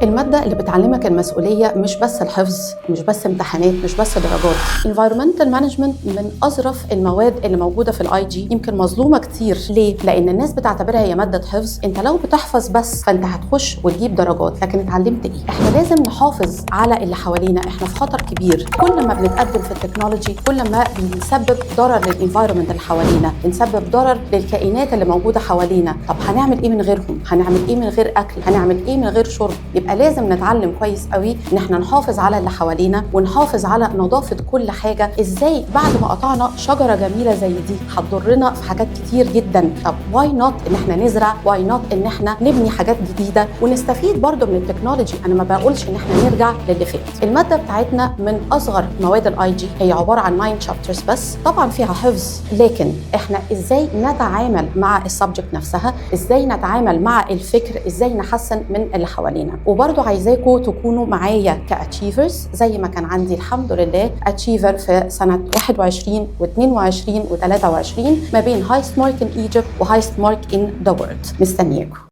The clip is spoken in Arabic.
المادة اللي بتعلمك المسؤولية مش بس الحفظ، مش بس امتحانات، مش بس درجات. Environmental Management من أظرف المواد اللي موجودة في الIG، يمكن مظلومة كتير. ليه؟ لأن الناس بتعتبرها هي مادة حفظ، انت لو بتحفظ بس فانت هتخش وتجيب درجات، لكن اتعلمت ايه؟ احنا لازم نحافظ على اللي حوالينا، احنا في خطر كبير. كل ما بنتقدم في التكنولوجي كل ما بنسبب ضرر للانفايرمنت اللي حوالينا، بنسبب ضرر للكائنات اللي موجودة حوالينا. طب هنعمل ايه من غيرهم؟ هنعمل ايه من غير اكل؟ هنعمل ايه من غير شرب؟ يبقى لازم نتعلم كويس قوي ان احنا نحافظ على اللي حوالينا ونحافظ على نظافة كل حاجة. ازاي بعد ما قطعنا شجرة جميلة زي دي هتضرنا في حاجات كتير جدا؟ طب واي نوت ان احنا نزرع، واي نوت ان احنا نبني حاجات جديدة ونستفيد برضو من التكنولوجي. انا ما بقولش ان احنا نرجع للي فات. المادة بتاعتنا من اصغر مواد الIG، هي عبارة عن 9 شابترز بس، طبعا فيها حفظ، لكن احنا ازاي نتعامل مع السبجكت نفسها، ازاي نتعامل مع الفكر، ازاي نحسن من اللي حوالينا. وبرضو عايزاكم تكونوا معايا كاتشيفرز زي ما كان عندي الحمد لله اتشيفر في سنة 21 و22 و23 ما بين highest mark in Egypt و highest mark in the world. مستنياكم.